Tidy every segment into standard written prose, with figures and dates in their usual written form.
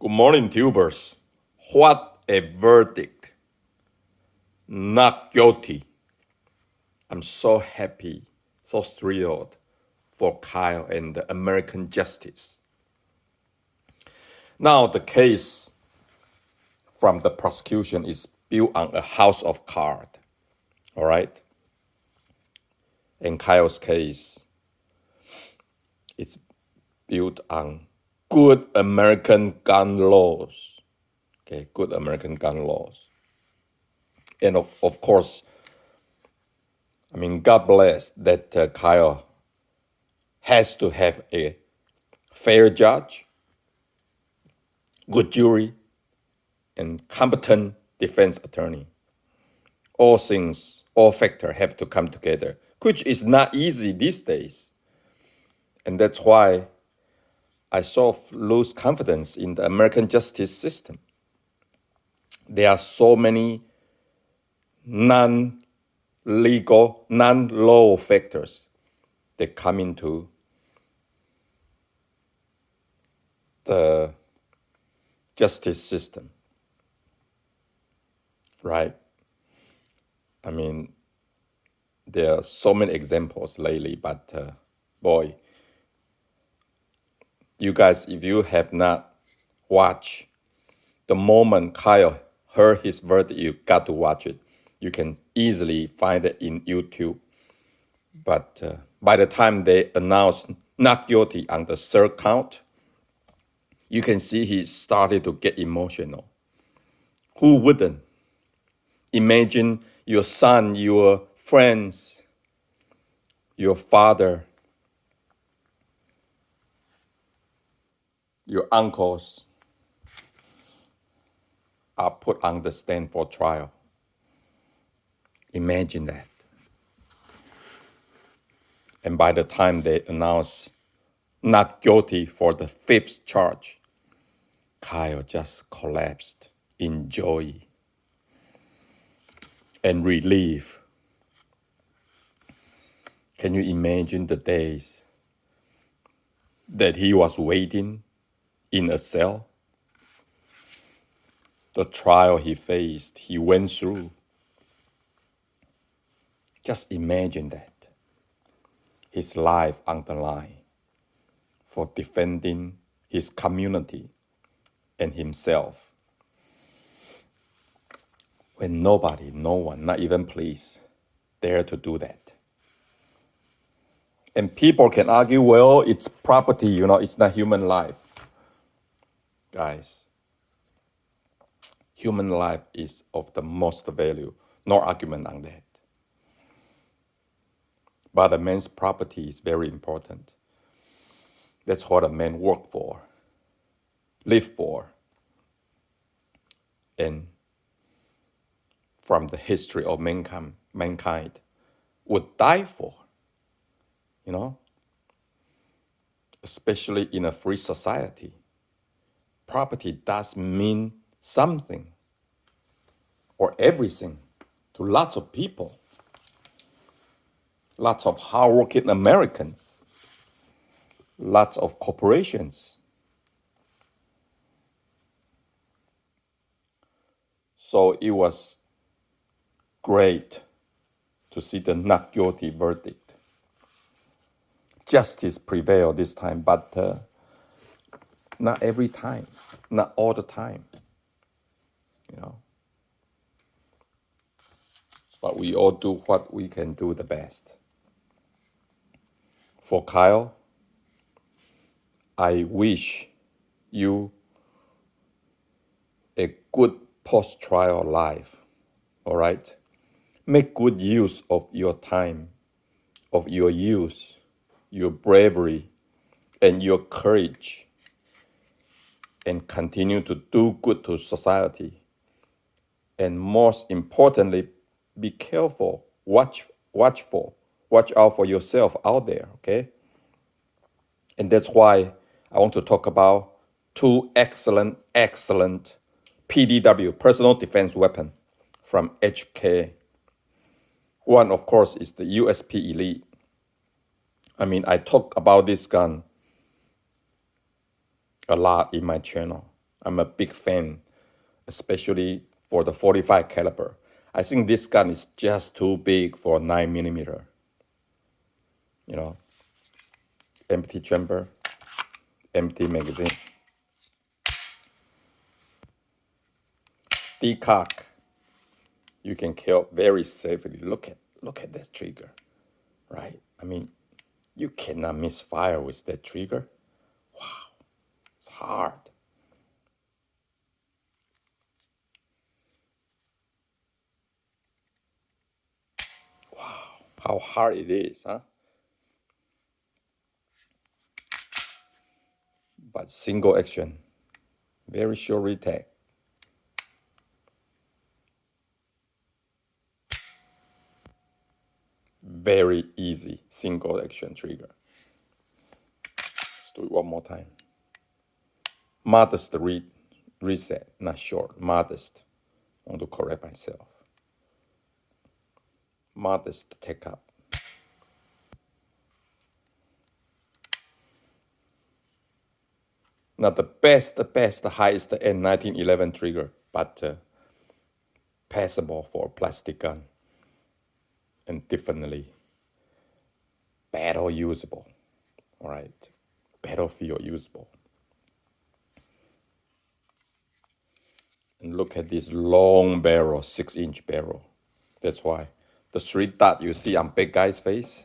Good morning, tubers. What a verdict. Not guilty. I'm so happy, so thrilled for Kyle and the American justice. Now, the case from the prosecution is built on a house of cards, all right? In Kyle's case, it's built on good American gun laws, okay, good American gun laws. And of course, God bless that Kyle has to have a fair judge, good jury, and competent defense attorney. All things, all factors have to come together, which is not easy these days. And that's why I sort of lose confidence in the American justice system. There are so many non-legal, non-law factors that come into the justice system, right? There are so many examples lately, but boy, you guys, if you have not watched the moment Kyle heard his verdict, you got to watch it. You can easily find it in YouTube. But by the time they announced not guilty on the third count, you can see he started to get emotional. Who wouldn't? Imagine your son, your friends, your father, your uncles are put on the stand for trial. Imagine that. And by the time they announce not guilty for the fifth charge, Kyle just collapsed in joy and relief. Can you imagine the days that he was waiting in a cell? The trial he faced, he went through. Just imagine that. His life on the line for defending his community and himself. When nobody, no one, not even police, dare to do that. And people can argue, well, it's property, it's not human life. Guys, human life is of the most value. No argument on that. But a man's property is very important. That's what a man work for, live for, and from the history of mankind would die for. Especially in a free society, property does mean something or everything to lots of people, lots of hardworking Americans, lots of corporations. So it was great to see the not guilty verdict. Justice prevailed this time, but not every time, not all the time, But we all do what we can do the best. For Kyle, I wish you a good post-trial life, all right? Make good use of your time, of your youth, your bravery, and your courage, and continue to do good to society. And most importantly, be careful, watch out for yourself out there, okay? And that's why I want to talk about two excellent PDW, personal defense weapon from HK. One, of course, is the USP Elite. I talk about this gun a lot in my channel. I'm a big fan, especially for the 45 caliber. I think this gun is just too big for 9mm. You know, empty chamber, empty magazine. Decock, you can kill very safely. Look at that trigger, right? I mean, you cannot misfire with that trigger. Wow, it's hard. How hard it is, huh? But single action, very short retake. Very easy single action trigger. Let's do it one more time. Modest reset, not short, modest. I want to correct myself. Modest take up. Not the best, highest end 1911 trigger, but passable for a plastic gun. And definitely battle usable. All right, battlefield usable. And look at this long barrel, 6-inch barrel. That's why the 3 dots you see on big guy's face,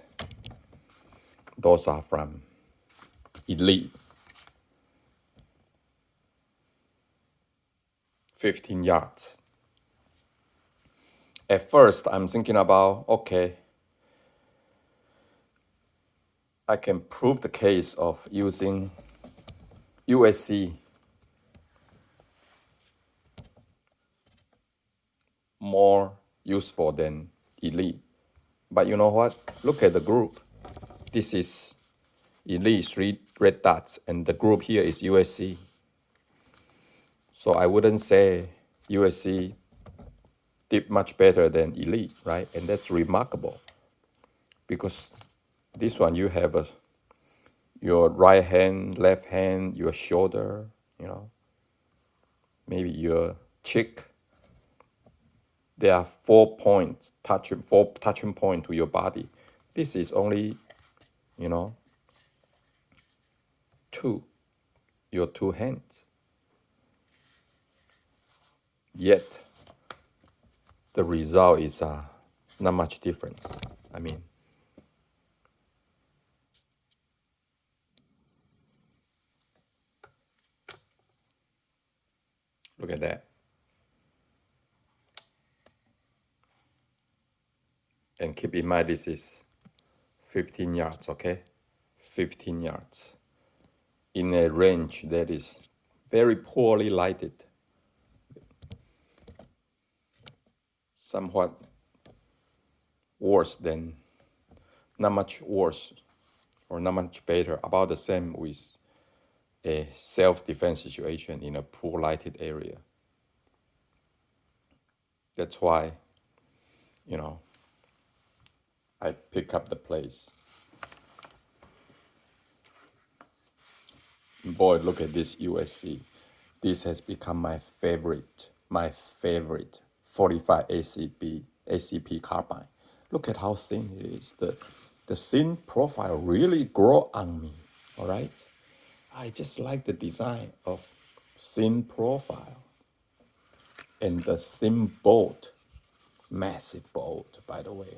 those are from Elite. 15 yards. At first, I'm thinking about, okay, I can prove the case of using USC more useful than Elite. But you know what? Look at the group. This is Elite, 3 red dots, and the group here is USC. So I wouldn't say USC did much better than Elite, right? And that's remarkable because this one you have your right hand, left hand, your shoulder, you know, maybe your cheek. There are 4 points, four touching point to your body. This is only, you know, 2, your 2 hands. Yet, the result is not much difference. I mean, look at that. And keep in mind, this is 15 yards, okay? 15 yards. In a range that is very poorly lighted. Somewhat worse than, not much worse or not much better, about the same with a self-defense situation in a poor lighted area. That's why, you know, I pick up the place. Boy, look at this USC. This has become my favorite 45 ACP carbine. Look at how thin it is. The thin profile really grow on me, all right? I just like the design of thin profile. And the thin bolt, massive bolt, by the way.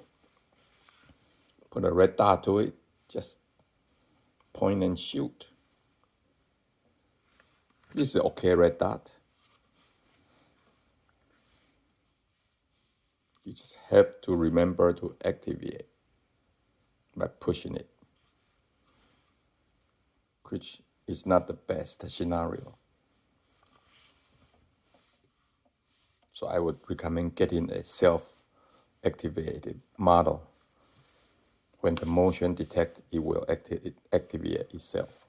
Put a red dot to it, just point and shoot. This is okay red dot. You just have to remember to activate by pushing it, which is not the best scenario. So I would recommend getting a self-activated model. When the motion detects, it will activate itself.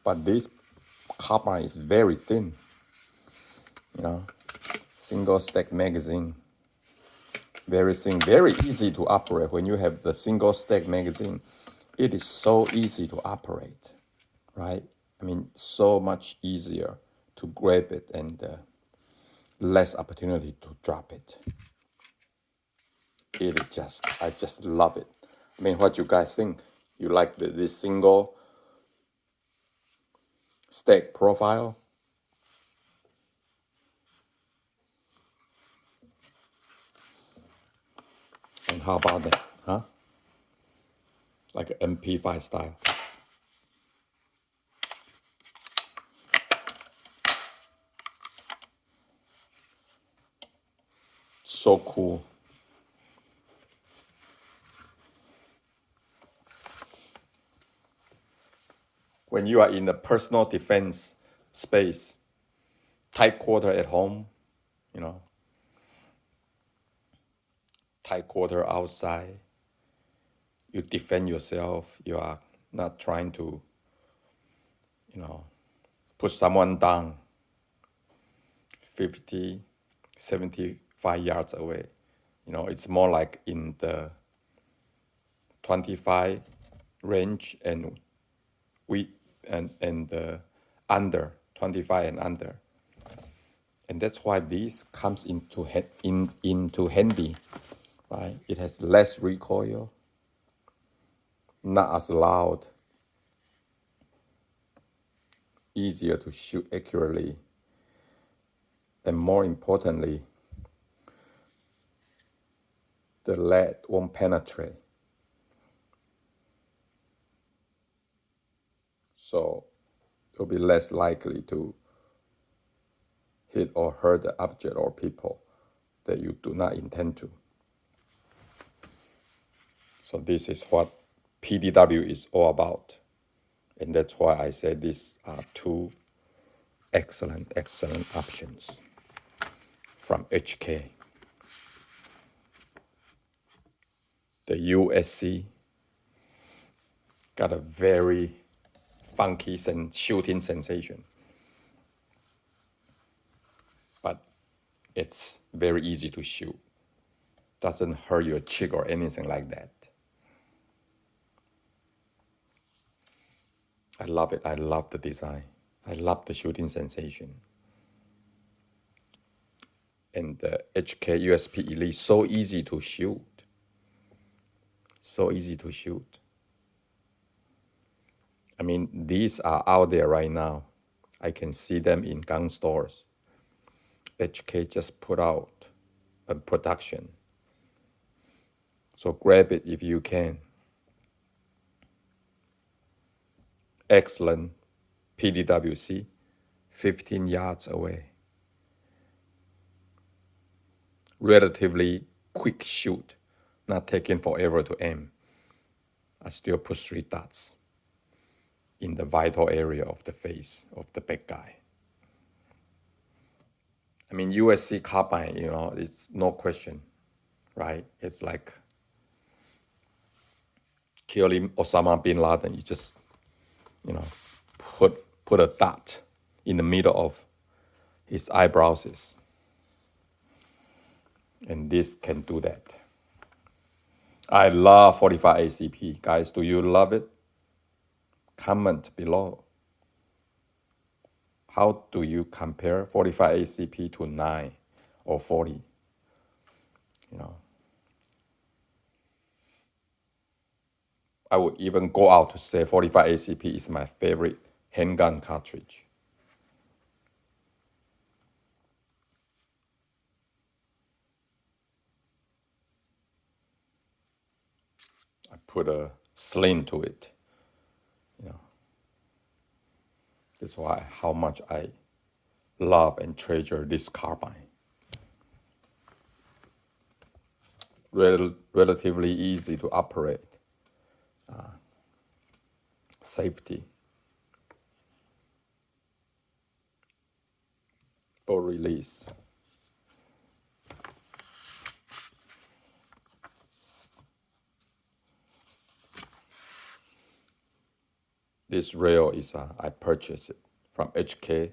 But this carbine is very thin, you know, single stack magazine, very thin, very easy to operate. When you have the single stack magazine, it is so easy to operate, right? I mean, so much easier to grab it and less opportunity to drop it. I just love it. I mean, what you guys think? You like this single stack profile? And how about that, huh? Like an MP5 style. So cool. When you are in the personal defense space, tight quarter at home, you know, tight quarter outside, you defend yourself. You are not trying to, put someone down 50, 75 yards away. It's more like in the 25 range and under 25 and under. And that's why this comes into handy, right? It has less recoil, not as loud, easier to shoot accurately, and more importantly, the lead won't penetrate. So you'll be less likely to hit or hurt the object or people that you do not intend to. So this is what PDW is all about. And that's why I say these are two excellent options from HK. The USC got a very funky shooting sensation, but it's very easy to shoot. Doesn't hurt your cheek or anything like that. I love it. I love the design. I love the shooting sensation. And the HK USP Elite, so easy to shoot. So easy to shoot. I mean, these are out there right now. I can see them in gun stores. HK just put out a production. So grab it if you can. Excellent PDWC, 15 yards away. Relatively quick shoot, not taking forever to aim. I still put 3 dots in the vital area of the face of the bad guy. I mean, USC carbine, it's no question, right? It's like killing Osama bin Laden. You just, put a dot in the middle of his eyebrows. And this can do that. I love 45 ACP. Guys, do you love it? Comment below. How do you compare 45 ACP to 9 or 40? I would even go out to say 45 ACP is my favorite handgun cartridge. I put a sling to it. That's why how much I love and treasure this carbine. Relatively easy to operate. Safety. Bolt release. This rail is I purchased it from hk.net.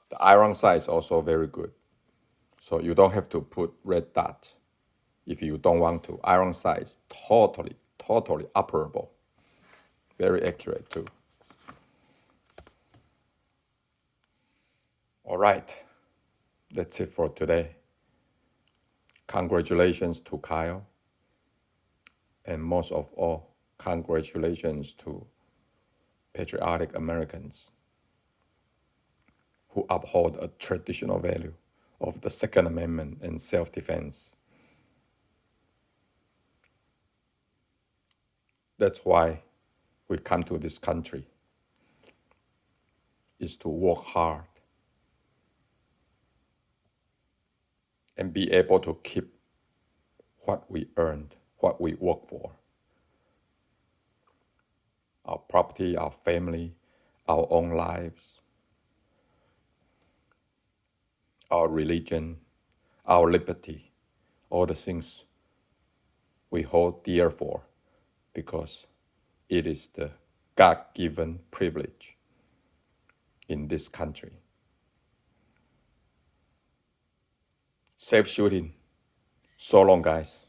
The iron sight is also very good. So you don't have to put red dot if you don't want to. Iron sight is totally operable. Very accurate too. All right, that's it for today. Congratulations to Kyle. And most of all, congratulations to patriotic Americans who uphold a traditional value of the Second Amendment and self-defense. That's why we come to this country, is to work hard and be able to keep what we earned, what we work for. Our property, our family, our own lives, our religion, our liberty, all the things we hold dear for because it is the God-given privilege in this country. Safe shooting. So long, guys.